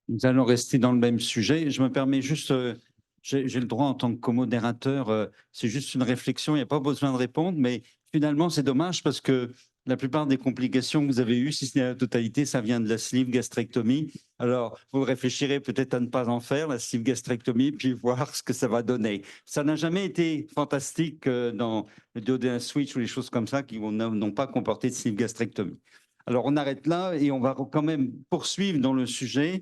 Nous allons rester dans le même sujet. Je me permets juste, j'ai le droit en tant que co-modérateur, c'est juste une réflexion, il n'y a pas besoin de répondre, mais finalement, c'est dommage parce que la plupart des complications que vous avez eues, si ce n'est la totalité, ça vient de la sleeve gastrectomie. Alors, vous réfléchirez peut-être à ne pas en faire, la sleeve gastrectomie, puis voir ce que ça va donner. Ça n'a jamais été fantastique dans le duodenal switch ou les choses comme ça qui n'ont pas comporté de sleeve gastrectomie. Alors, on arrête là et on va quand même poursuivre dans le sujet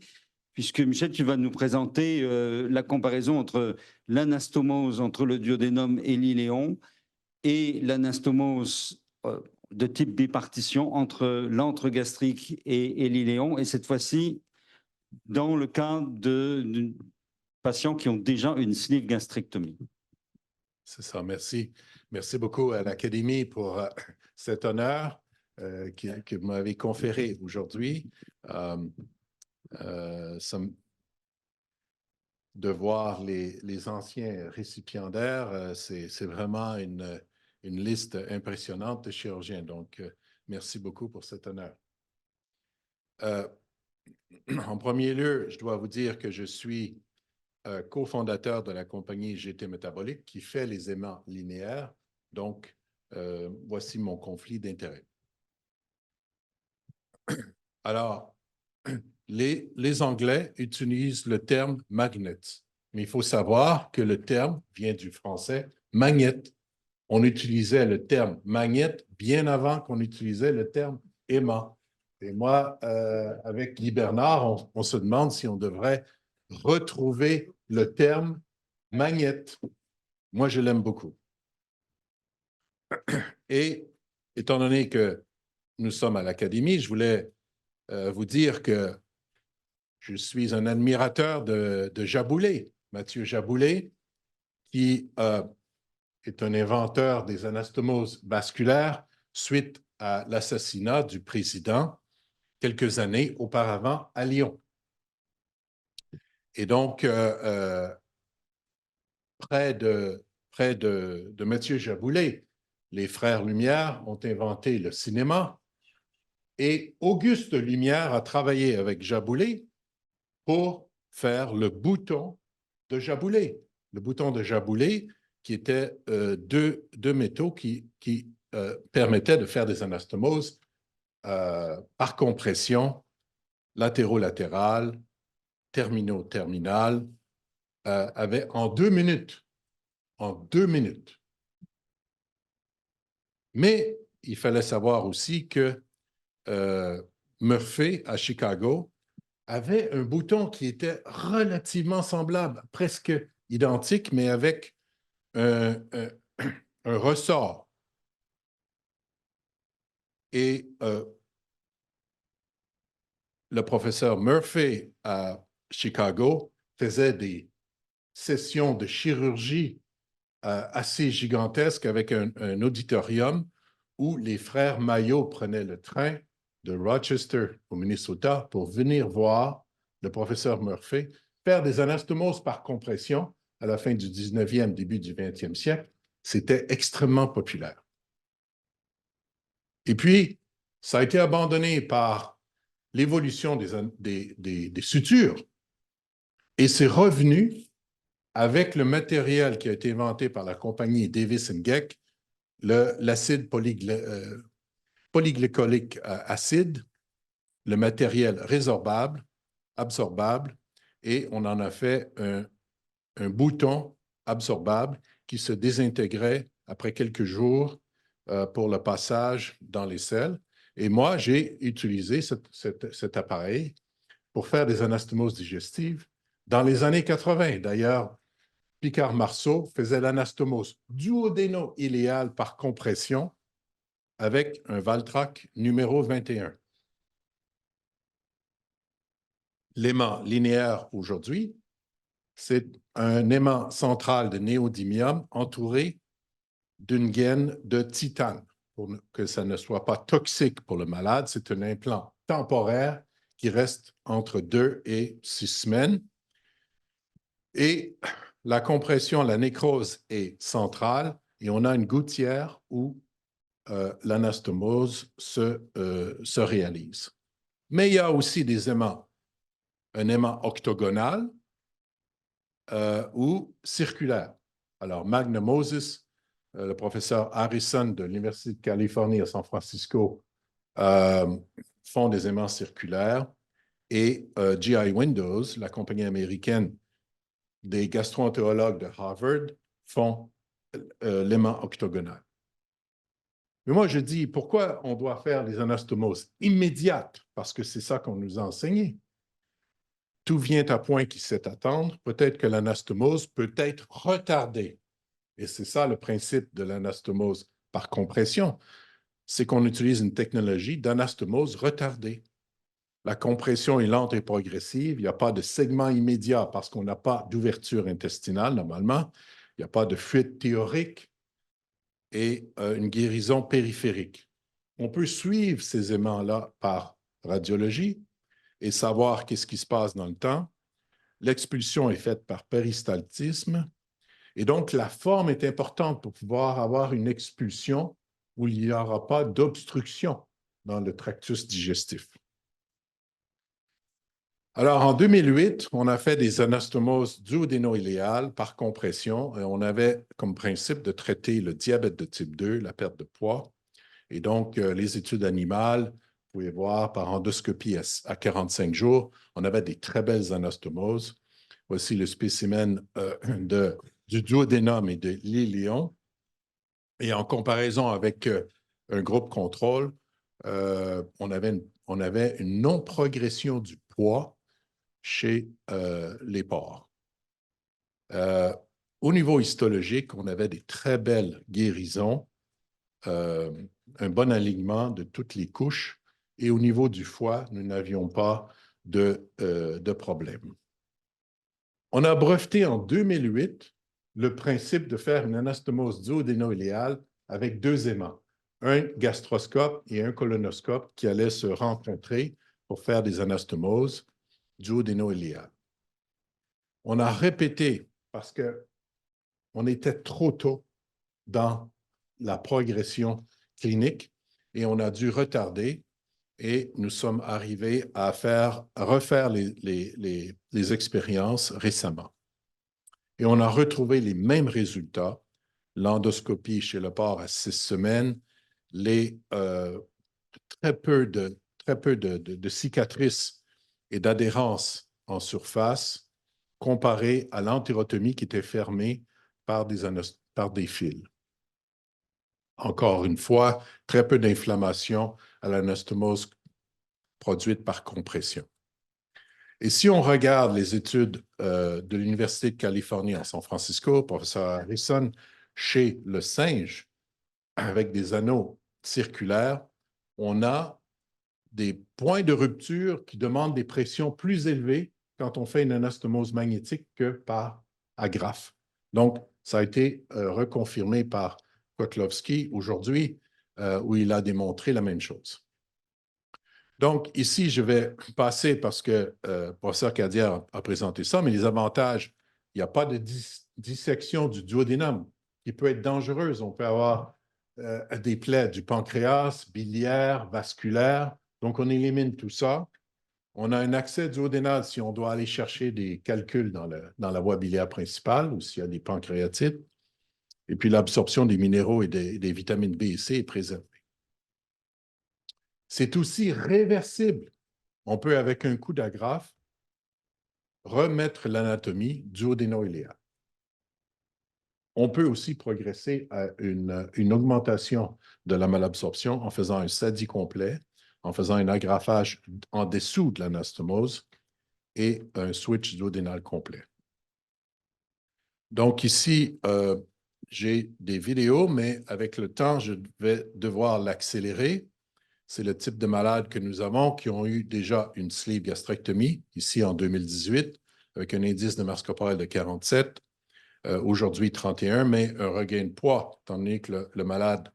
puisque Michel, tu vas nous présenter la comparaison entre l'anastomose entre le duodénum et l'iléon et l'anastomose de type bipartition entre l'antre gastrique et l'iléon, et cette fois-ci dans le cas de patients qui ont déjà une sleeve gastrectomie. C'est ça, merci. Merci beaucoup à l'Académie pour cet honneur que vous m'avez conféré aujourd'hui. De voir les anciens récipiendaires, c'est vraiment une liste impressionnante de chirurgiens. Donc, merci beaucoup pour cet honneur. En premier lieu, je dois vous dire que je suis cofondateur de la compagnie GT Métabolique qui fait les aimants linéaires. Donc, voici mon conflit d'intérêts. Alors, les Anglais utilisent le terme magnet, mais il faut savoir que le terme vient du français magnet. On utilisait le terme magnet bien avant qu'on utilisait le terme aimant. Et moi, avec Guy Bernard, on se demande si on devrait retrouver le terme magnet. Moi, je l'aime beaucoup. Et étant donné que nous sommes à l'Académie, je voulais vous dire que je suis un admirateur de Jaboulet, Mathieu Jaboulet, qui est un inventeur des anastomoses vasculaires suite à l'assassinat du président quelques années auparavant à Lyon. Et donc, près de Mathieu Jaboulet, les frères Lumière ont inventé le cinéma et Auguste Lumière a travaillé avec Jaboulet pour faire le bouton de Jaboulet. Le bouton de Jaboulet qui était deux métaux qui permettaient de faire des anastomoses par compression latérale, terminale, en 2 minutes. En 2 minutes. Mais il fallait savoir aussi que Murphy, à Chicago, avait un bouton qui était relativement semblable, presque identique, mais avec un ressort. Et le professeur Murphy à Chicago faisait des sessions de chirurgie assez gigantesques avec un auditorium où les frères Mayo prenaient le train de Rochester au Minnesota pour venir voir le professeur Murphy faire des anastomoses par compression à la fin du 19e, début du 20e siècle. C'était extrêmement populaire. Et puis, ça a été abandonné par l'évolution des sutures et c'est revenu avec le matériel qui a été inventé par la compagnie Davis & Geck, l'acide polyglycolique acide, le matériel résorbable, absorbable, et on en a fait un bouton absorbable qui se désintégrait après quelques jours pour le passage dans les selles. Et moi, j'ai utilisé cet appareil pour faire des anastomoses digestives dans les années 80. D'ailleurs, Picard-Marceau faisait l'anastomose duodéno-iléale par compression avec un Valtrak numéro 21. L'aimant linéaire aujourd'hui, c'est un aimant central de néodymium entouré d'une gaine de titane pour que ça ne soit pas toxique pour le malade. C'est un implant temporaire qui reste entre 2 et 6 semaines. Et la compression, la nécrose est centrale et on a une gouttière où l'anastomose se réalise. Mais il y a aussi des aimants un aimant octogonal ou circulaire. Alors, Magnum Moses, le professeur Harrison de l'Université de Californie à San Francisco font des aimants circulaires et GI Windows, la compagnie américaine des gastro-entérologues de Harvard, font l'aimant octogonal. Mais moi, je dis, pourquoi on doit faire les anastomoses immédiates? Parce que c'est ça qu'on nous a enseigné. Tout vient à point qui sait attendre. Peut-être que l'anastomose peut être retardée. Et c'est ça le principe de l'anastomose par compression. C'est qu'on utilise une technologie d'anastomose retardée. La compression est lente et progressive. Il n'y a pas de segment immédiat parce qu'on n'a pas d'ouverture intestinale normalement. Il n'y a pas de fuite théorique et une guérison périphérique. On peut suivre ces aimants-là par radiologie et savoir qu'est-ce qui se passe dans le temps. L'expulsion est faite par péristaltisme et donc la forme est importante pour pouvoir avoir une expulsion où il n'y aura pas d'obstruction dans le tractus digestif. Alors, en 2008, on a fait des anastomoses duodéno-iléales par compression et on avait comme principe de traiter le diabète de type 2, la perte de poids. Et donc, les études animales, vous pouvez voir par endoscopie à 45 jours, on avait des très belles anastomoses. Voici le spécimen du duodénum et de l'iléon. Et en comparaison avec un groupe contrôle, on avait une non-progression du poids chez les porcs. Au niveau histologique, on avait des très belles guérisons, un bon alignement de toutes les couches, et au niveau du foie, nous n'avions pas de problème. On a breveté en 2008 le principe de faire une anastomose duodéno-iléale avec deux aimants, un gastroscope et un colonoscope qui allaient se rencontrer pour faire des anastomoses duodéno-iléales. On a répété parce qu'on était trop tôt dans la progression clinique et on a dû retarder et nous sommes arrivés à refaire les expériences récemment. Et on a retrouvé les mêmes résultats, l'endoscopie chez le porc à 6 semaines, très peu de cicatrices et d'adhérence en surface, comparé à l'entérotomie qui était fermée par des fils. Encore une fois, très peu d'inflammation à l'anastomose produite par compression. Et si on regarde les études de l'Université de Californie à San Francisco, professeur Harrison, chez le singe, avec des anneaux circulaires, on a des points de rupture qui demandent des pressions plus élevées quand on fait une anastomose magnétique que par agrafe. Donc, ça a été reconfirmé par Kotlovski aujourd'hui, où il a démontré la même chose. Donc, ici, je vais passer parce que le professeur Cadière a présenté ça, mais les avantages, il n'y a pas de dissection du duodénum qui peut être dangereuse. On peut avoir des plaies du pancréas, biliaire, vasculaire. Donc, on élimine tout ça. On a un accès duodénal si on doit aller chercher des calculs dans la voie biliaire principale ou s'il y a des pancréatites. Et puis, l'absorption des minéraux et des vitamines B et C est préservée. C'est aussi réversible. On peut, avec un coup d'agrafe, remettre l'anatomie duodéno-iléale. On peut aussi progresser à une augmentation de la malabsorption en faisant un SADI complet, en faisant un agrafage en dessous de l'anastomose et un switch duodénal complet. Donc ici, j'ai des vidéos, mais avec le temps, je vais devoir l'accélérer. C'est le type de malades que nous avons qui ont eu déjà une sleeve gastrectomie, ici en 2018, avec un indice de masse corporelle de 47, aujourd'hui 31, mais un regain de poids, étant donné que le malade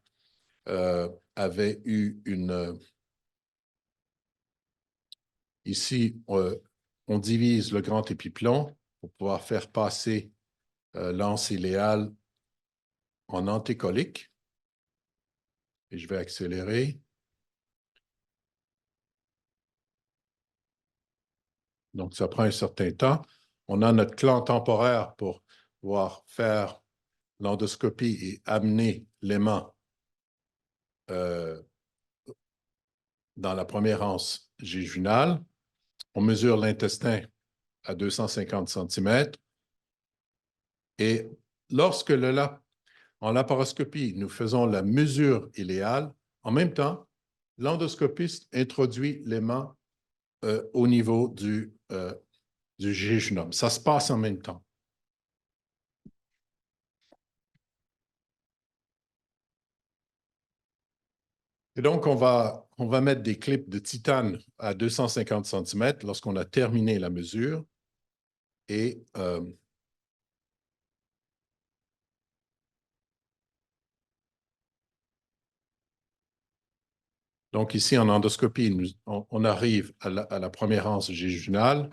avait eu ici, on divise le grand épiplomb pour pouvoir faire passer l'anse iléale en antécolique. Et je vais accélérer. Donc, ça prend un certain temps. On a notre clan temporaire pour pouvoir faire l'endoscopie et amener l'aimant dans la première anse jéjunale. On mesure l'intestin à 250 cm. Et lorsque en laparoscopie, nous faisons la mesure iléale, en même temps, l'endoscopiste introduit l'aimant au niveau du jéjunum. Ça se passe en même temps. Et donc, on va mettre des clips de titane à 250 cm lorsqu'on a terminé la mesure. Et donc, ici, en endoscopie, on arrive à la première anse jéjunale.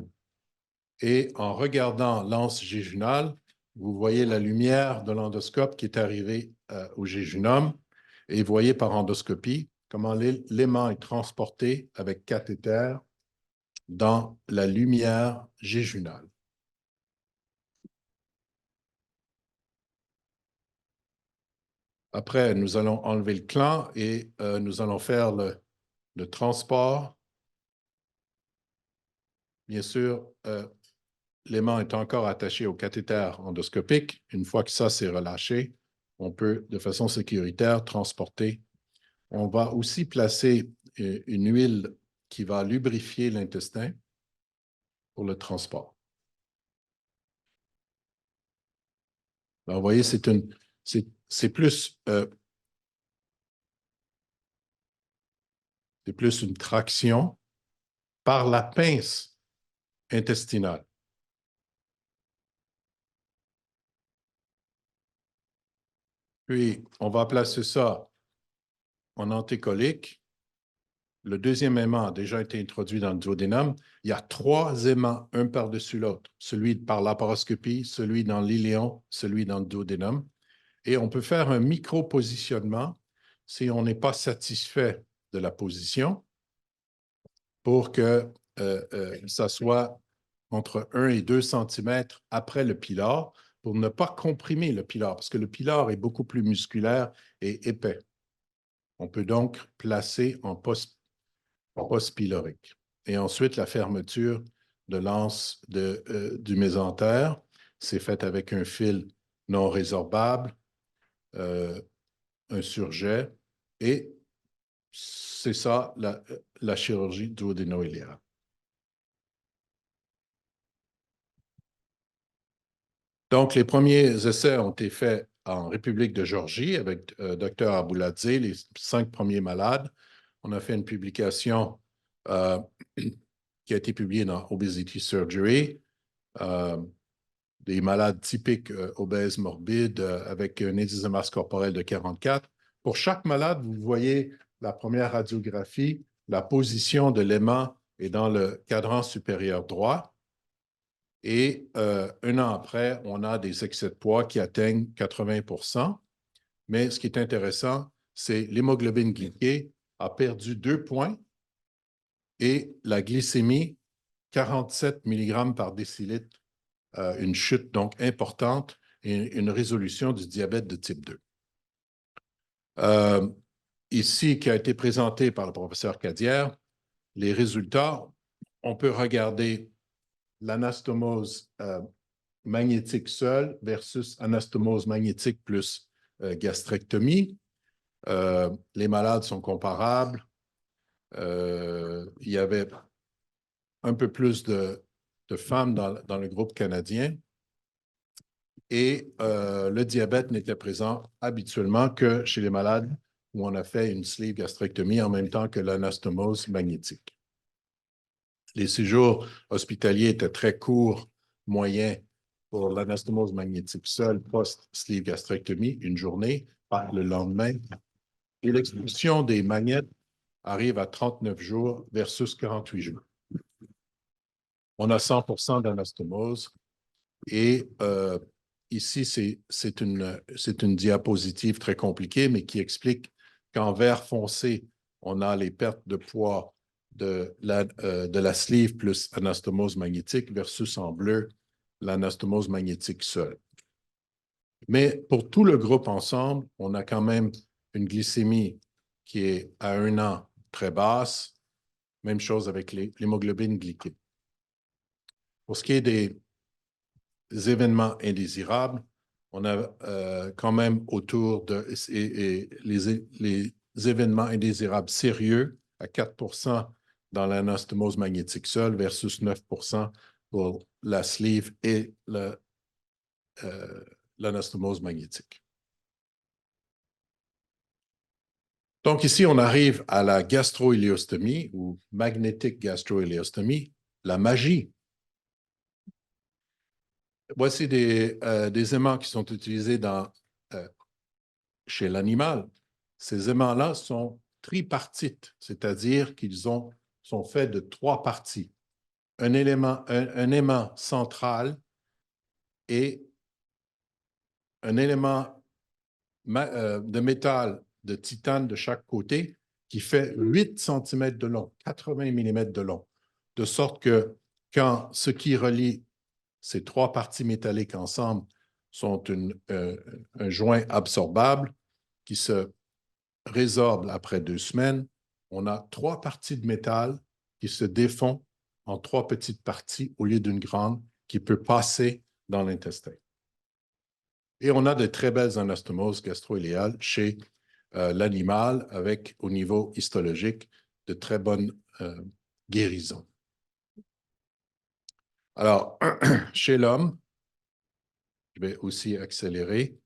Et en regardant l'anse jéjunale, vous voyez la lumière de l'endoscope qui est arrivée au jéjunum. Et vous voyez par endoscopie comment l'aimant est transporté avec cathéter dans la lumière jéjunale. Après, nous allons enlever le clan et nous allons faire le transport. Bien sûr, l'aimant est encore attaché au cathéter endoscopique. Une fois que ça s'est relâché, on peut, de façon sécuritaire, transporter. On va aussi placer une huile qui va lubrifier l'intestin pour le transport. Alors, vous voyez, c'est plus une traction par la pince intestinale. Puis, on va placer ça en antécolique. Le deuxième aimant a déjà été introduit dans le duodénum. Il y a 3 aimants, un par-dessus l'autre. Celui par laparoscopie, celui dans l'iléon, celui dans le duodénum. Et on peut faire un micro-positionnement si on n'est pas satisfait de la position pour que ça soit entre 1 et 2 cm après le pilar pour ne pas comprimer le pilar parce que le pilar est beaucoup plus musculaire et épais. On peut donc placer en post-pylorique. Et ensuite, la fermeture de l'anse du mésentère, c'est fait avec un fil non résorbable, un surjet, et c'est ça la chirurgie duodéno-iléale. Donc, les premiers essais ont été faits en République de Géorgie avec Dr Abouladze, les 5 premiers malades. On a fait une publication qui a été publiée dans Obesity Surgery, des malades typiques obèses morbides avec un indice de masse corporelle de 44. Pour chaque malade, vous voyez la première radiographie, la position de l'aimant est dans le cadran supérieur droit. Et 1 an après, on a des excès de poids qui atteignent 80 %. Mais ce qui est intéressant, c'est l'hémoglobine glyquée a perdu 2 points et la glycémie, 47 mg par décilitre, une chute donc importante et une résolution du diabète de type 2. Ici, qui a été présenté par le professeur Cadière, les résultats, on peut regarder l'anastomose magnétique seule versus anastomose magnétique plus gastrectomie. Les malades sont comparables. Il y avait un peu plus de femmes dans le groupe canadien. Et le diabète n'était présent habituellement que chez les malades où on a fait une sleeve gastrectomie en même temps que l'anastomose magnétique. Les séjours hospitaliers étaient très courts, moyens pour l'anastomose magnétique seule post-sleeve gastrectomie, 1 journée, pas le lendemain. Et l'expulsion des magnétes arrive à 39 jours versus 48 jours. On a 100 % d'anastomose et ici, c'est une diapositive très compliquée, mais qui explique qu'en vert foncé, on a les pertes de poids de la sleeve plus anastomose magnétique versus en bleu l'anastomose magnétique seule. Mais pour tout le groupe ensemble, on a quand même une glycémie qui est à 1 an très basse. Même chose avec l'hémoglobine glyquée. Pour ce qui est des événements indésirables, on a quand même autour de les événements indésirables sérieux à 4 dans l'anastomose magnétique seule versus 9 pour la sleeve et l'anastomose magnétique. Donc ici, on arrive à la gastroïléostomie ou magnétique gastroïléostomie, la magie. Voici des aimants qui sont utilisés chez l'animal. Ces aimants-là sont tripartites, c'est-à-dire qu'ils sont faits de 3 parties. Un aimant central et un élément de métal de titane de chaque côté qui fait 8 cm de long, 80 mm de long, de sorte que quand ce qui relie ces 3 parties métalliques ensemble sont un joint absorbable qui se résorbe après 2 semaines, on a 3 parties de métal qui se défont en 3 petites parties au lieu d'une grande qui peut passer dans l'intestin. Et on a de très belles anastomoses gastro-iléales chez l'animal avec, au niveau histologique, de très bonnes guérisons. Alors, chez l'homme, je vais aussi accélérer.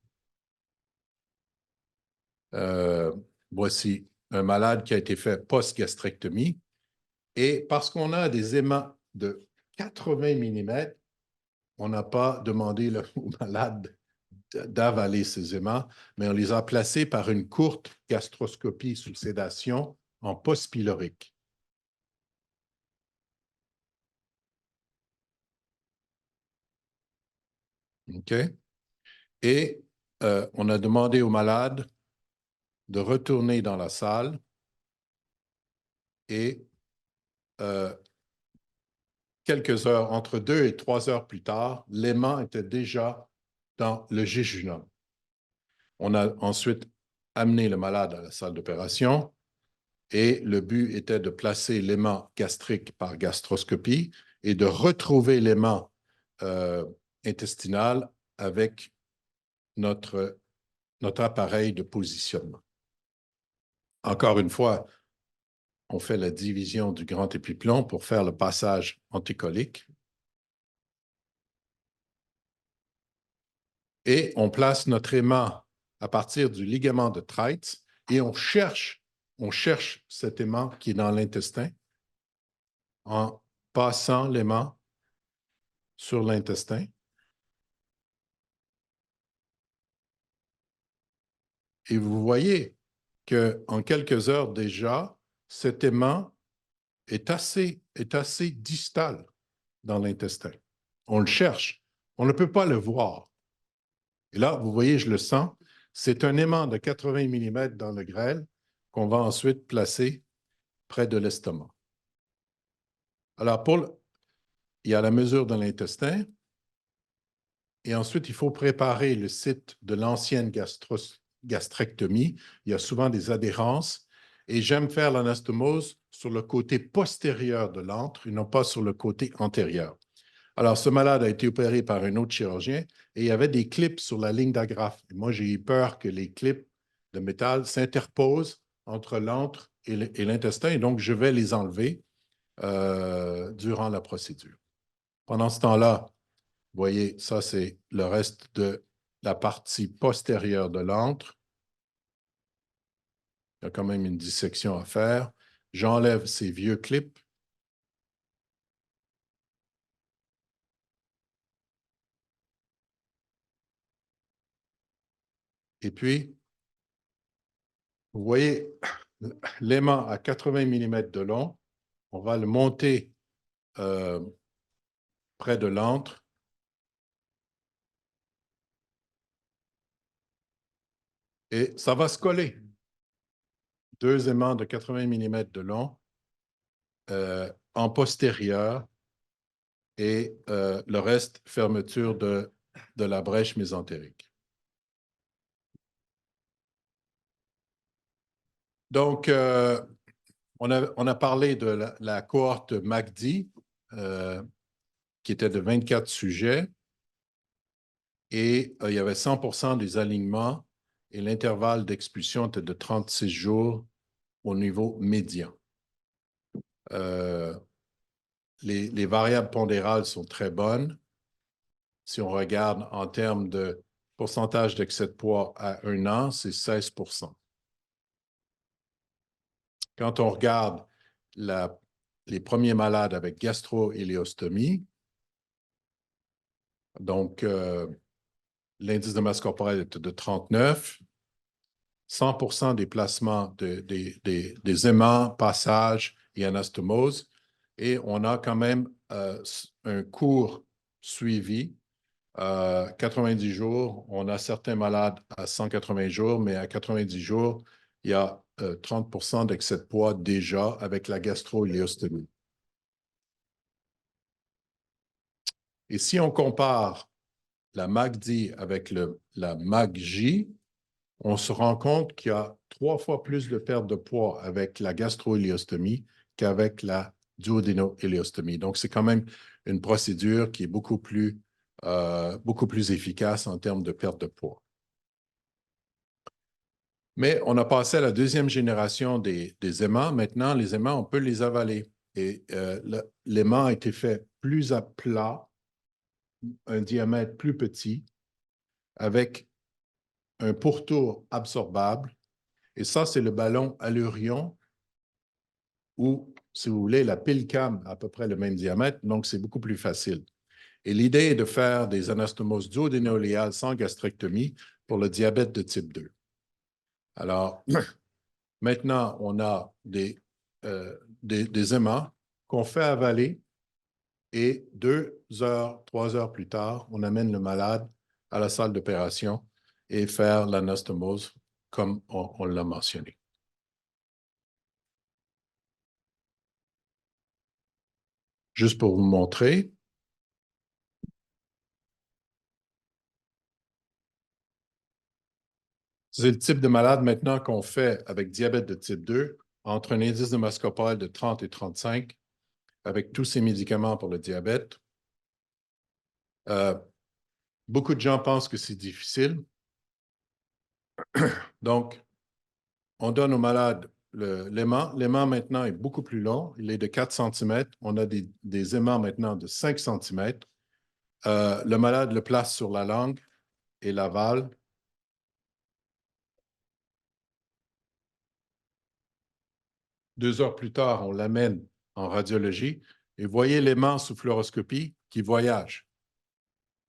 Voici un malade qui a été fait post-gastrectomie. Et parce qu'on a des aimants de 80 mm, on n'a pas demandé au malade d'avaler ces aimants, mais on les a placés par une courte gastroscopie sous sédation en post-pylorique. OK? Et on a demandé au malade de retourner dans la salle et quelques heures, entre 2 et 3 heures plus tard, l'aimant était déjà dans le jéjunum. On a ensuite amené le malade à la salle d'opération et le but était de placer l'aimant gastrique par gastroscopie et de retrouver l'aimant intestinal avec notre appareil de positionnement. Encore une fois, on fait la division du grand épiplomb pour faire le passage anticolique. Et on place notre aimant à partir du ligament de Treitz et on cherche cet aimant qui est dans l'intestin en passant l'aimant sur l'intestin. Et vous voyez qu'en quelques heures déjà, cet aimant est assez distal dans l'intestin. On le cherche, on ne peut pas le voir. Et là, vous voyez, je le sens, c'est un aimant de 80 mm dans le grêle qu'on va ensuite placer près de l'estomac. Alors, il y a la mesure de l'intestin et ensuite, il faut préparer le site de l'ancienne gastrectomie. Il y a souvent des adhérences et j'aime faire l'anastomose sur le côté postérieur de l'antre et non pas sur le côté antérieur. Alors, ce malade a été opéré par un autre chirurgien et il y avait des clips sur la ligne d'agrafe. Moi, j'ai eu peur que les clips de métal s'interposent entre l'antre et l'intestin et donc je vais les enlever durant la procédure. Pendant ce temps-là, vous voyez, ça, c'est le reste de la partie postérieure de l'antre. Il y a quand même une dissection à faire. J'enlève ces vieux clips. Et puis, vous voyez, l'aimant à 80 mm de long, on va le monter près de l'antre. Et ça va se coller. 2 aimants de 80 mm de long. en postérieur et le reste, fermeture de la brèche mésentérique. Donc, on a parlé de la cohorte MACD, qui était de 24 sujets, et il y avait 100% des alignements, et l'intervalle d'expulsion était de 36 jours au niveau médian. Les variables pondérales sont très bonnes. Si on regarde en termes de pourcentage d'excès de poids à 1 an, c'est 16%. Quand on regarde les premiers malades avec gastro-iléostomie, donc l'indice de masse corporelle était de 39, 100% des placements des aimants, passages et anastomoses, et on a quand même un court suivi. 90 jours, on a certains malades à 180 jours, mais à 90 jours, il y a 30% d'excès de poids déjà avec la gastro-iléostomie. Et si on compare la MACD avec la MACJ, on se rend compte qu'il y a 3 fois plus de perte de poids avec la gastro-iléostomie qu'avec la duodéno-iléostomie. Donc, c'est quand même une procédure qui est beaucoup plus efficace en termes de perte de poids. Mais on a passé à la deuxième génération des aimants. Maintenant, les aimants, on peut les avaler. Et l'aimant a été fait plus à plat, un diamètre plus petit, avec un pourtour absorbable. Et ça, c'est le ballon Allurion, ou, si vous voulez, la pile cam à peu près le même diamètre, donc c'est beaucoup plus facile. Et l'idée est de faire des anastomoses duodéno-iléales sans gastrectomie pour le diabète de type 2. Alors, maintenant, on a des aimants qu'on fait avaler et 2 heures, 3 heures plus tard, on amène le malade à la salle d'opération et faire l'anastomose comme on l'a mentionné. Juste pour vous montrer. C'est le type de malade maintenant qu'on fait avec diabète de type 2, entre un indice de masse corporelle de 30 et 35, avec tous ces médicaments pour le diabète. Beaucoup de gens pensent que c'est difficile. Donc, on donne aux malades l'aimant. L'aimant maintenant est beaucoup plus long. Il est de 4 cm. On a des aimants maintenant de 5 cm. Le malade le place sur la langue et l'avale. Deux heures plus tard, on l'amène en radiologie. Et voyez l'aimant sous fluoroscopie qui voyage.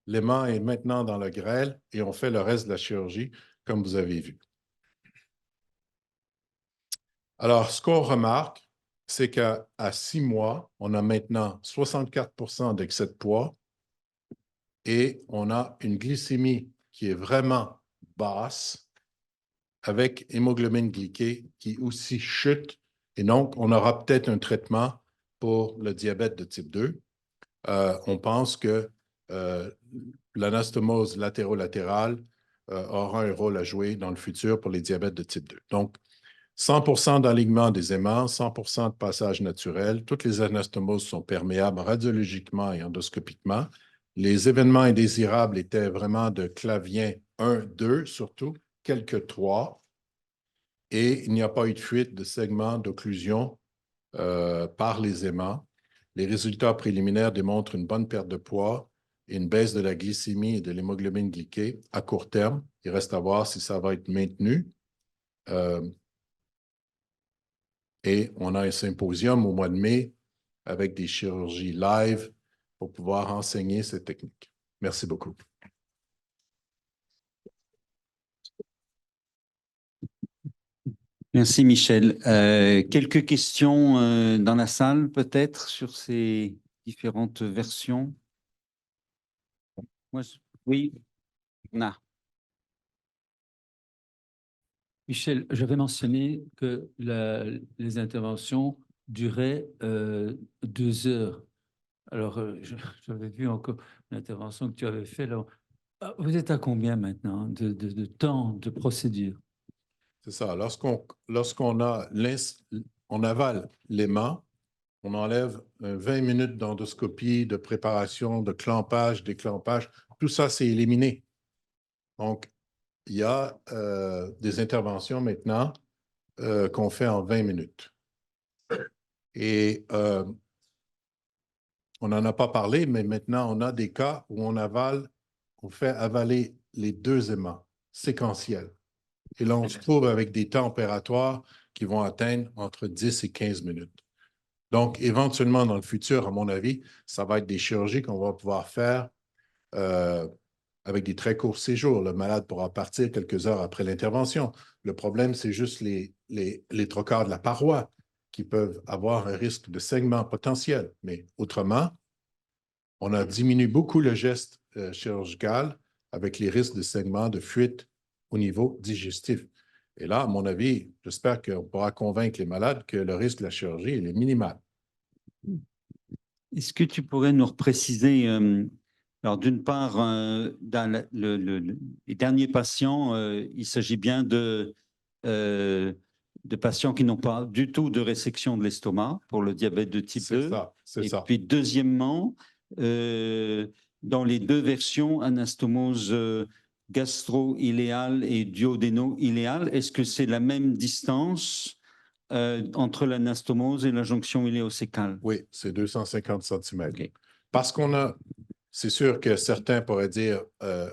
L'aimant est maintenant dans le grêle et on fait le reste de la chirurgie, comme vous avez vu. Alors, ce qu'on remarque, c'est qu'à 6 mois, on a maintenant 64% d'excès de poids et on a une glycémie qui est vraiment basse avec hémoglobine glyquée qui aussi chute. Et donc, on aura peut-être un traitement pour le diabète de type 2. On pense que l'anastomose latéro-latérale aura un rôle à jouer dans le futur pour les diabètes de type 2. Donc, 100% d'alignement des aimants, 100% de passage naturel. Toutes les anastomoses sont perméables radiologiquement et endoscopiquement. Les événements indésirables étaient vraiment de clavien 1, 2 surtout, quelques 3. Et il n'y a pas eu de fuite de segments d'occlusion par les aimants. Les résultats préliminaires démontrent une bonne perte de poids et une baisse de la glycémie et de l'hémoglobine glyquée à court terme. Il reste à voir si ça va être maintenu. Et on a un symposium au mois de mai avec des chirurgies live pour pouvoir enseigner cette technique. Merci beaucoup. Merci, Michel. Quelques questions dans la salle, peut-être, sur ces différentes versions? Oui, on a. Michel, j'avais mentionné que les interventions durait 2 heures. Alors, j'avais vu encore l'intervention que tu avais faite. Vous êtes à combien maintenant de temps de procédure? C'est ça. Lorsqu'on on avale l'aimant, on enlève 20 minutes d'endoscopie, de préparation, de clampage, déclampage. Tout ça, c'est éliminé. Donc, il y a des interventions maintenant qu'on fait en 20 minutes. Et on n'en a pas parlé, mais maintenant, on a des cas où on fait avaler les 2 aimants séquentiels. Et là, on se trouve avec des temps opératoires qui vont atteindre entre 10 et 15 minutes. Donc, éventuellement, dans le futur, à mon avis, ça va être des chirurgies qu'on va pouvoir faire avec des très courts séjours. Le malade pourra partir quelques heures après l'intervention. Le problème, c'est juste les trocars de la paroi qui peuvent avoir un risque de saignement potentiel. Mais autrement, on a diminué beaucoup le geste chirurgical avec les risques de saignement, de fuite au niveau digestif. Et là, à mon avis, j'espère qu'on pourra convaincre les malades que le risque de la chirurgie il est minimal. Est-ce que tu pourrais nous repréciser, alors d'une part, dans les derniers patients, il s'agit bien de patients qui n'ont pas du tout de résection de l'estomac pour le diabète de type 2. C'est ça. Et puis deuxièmement, dans les 2 versions, anastomose gastro-iléale et duodéno-iléale, est-ce que c'est la même distance entre l'anastomose et la jonction iléocécale? Oui, c'est 250 cm. Okay. Parce c'est sûr que certains pourraient dire,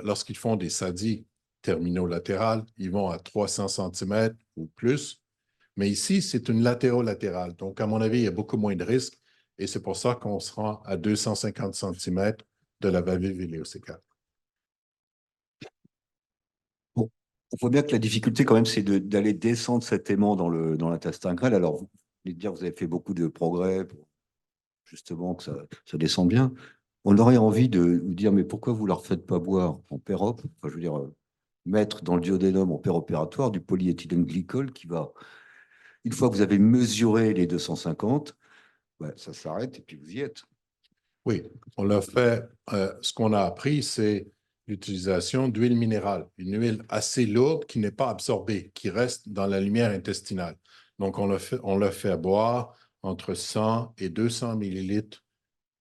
lorsqu'ils font des SADI termino-latérales, ils vont à 300 cm ou plus. Mais ici, c'est une latéro-latérale. Donc, à mon avis, il y a beaucoup moins de risques et c'est pour ça qu'on se rend à 250 cm de la valve iléocécale. Bon, on voit bien que la difficulté, quand même, c'est d'aller descendre cet aimant dans l'intestin grêle. Alors, vous voulez dire, vous avez fait beaucoup de progrès pour justement que ça descende bien. On aurait envie de vous dire, mais pourquoi vous ne leur faites pas boire en pérope, enfin, je veux dire, mettre dans le duodénum en péropératoire du polyéthylène glycol qui va, une fois que vous avez mesuré les 250, ouais, ça s'arrête et puis vous y êtes. Oui, on l'a fait. Ce qu'on a appris, c'est l'utilisation d'huile minérale, une huile assez lourde qui n'est pas absorbée, qui reste dans la lumière intestinale. Donc, on l'a fait boire entre 100 et 200 millilitres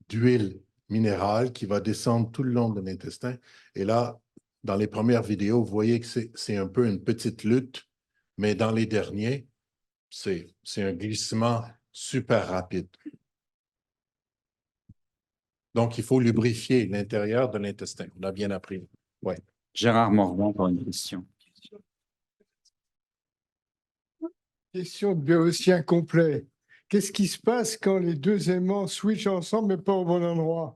d'huile minérale qui va descendre tout le long de l'intestin. Et là, dans les premières vidéos, vous voyez que c'est un peu une petite lutte, mais dans les derniers, c'est un glissement super rapide. Donc, il faut lubrifier l'intérieur de l'intestin. On a bien appris. Ouais. Gérard Morvan pour une question. Question de béotien complet. Qu'est-ce qui se passe quand les 2 aimants switchent ensemble mais pas au bon endroit?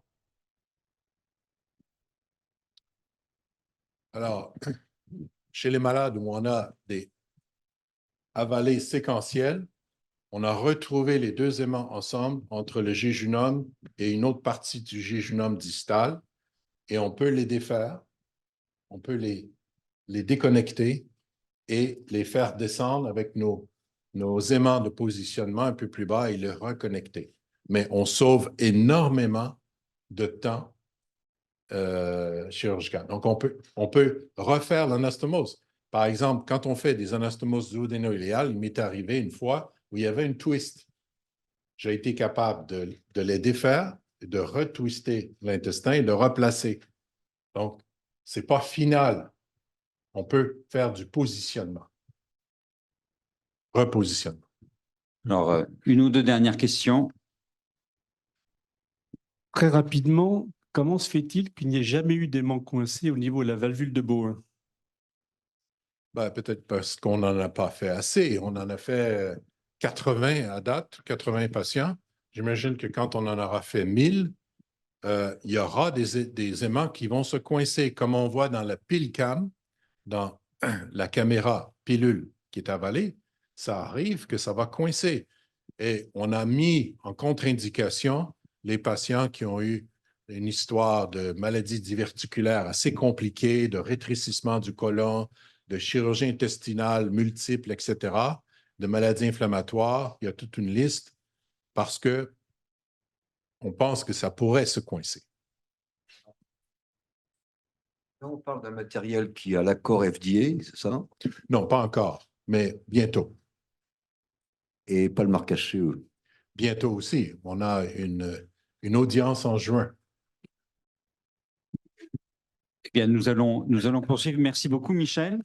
Alors, chez les malades où on a des avalées séquentielles, on a retrouvé les 2 aimants ensemble entre le jéjunum et une autre partie du jéjunum distal et on peut les défaire, on peut les déconnecter et les faire descendre avec nos aimants de positionnement un peu plus bas et les reconnecter. Mais on sauve énormément de temps chirurgical. Donc, on peut refaire l'anastomose. Par exemple, quand on fait des anastomoses duodéno-iléales, il m'est arrivé une fois où il y avait une twist. J'ai été capable de les défaire, de retwister l'intestin et de replacer. Donc, ce n'est pas final. On peut faire du positionnement. Repositionnement. Alors, une ou 2 dernières questions. Très rapidement, comment se fait-il qu'il n'y ait jamais eu d'aimant coincé au niveau de la valvule de Bowen? Ben, peut-être parce qu'on n'en a pas fait assez. On en a fait 80 à date, 80 patients. J'imagine que quand on en aura fait 1000, il y aura des aimants qui vont se coincer, comme on voit dans la PillCam, dans la caméra pilule qui est avalée. Ça arrive que ça va coincer. Et on a mis en contre-indication les patients qui ont eu une histoire de maladie diverticulaire assez compliquée, de rétrécissement du côlon, de chirurgie intestinale multiple, etc., de maladies inflammatoires. Il y a toute une liste. parce que on pense que ça pourrait se coincer. Là, on parle d'un matériel qui a l'accord FDA, c'est ça? Non, pas encore, mais bientôt. Et pas le marquage CE. Bientôt aussi. On a une audience en juin. Eh bien, nous allons poursuivre. Merci beaucoup, Michel.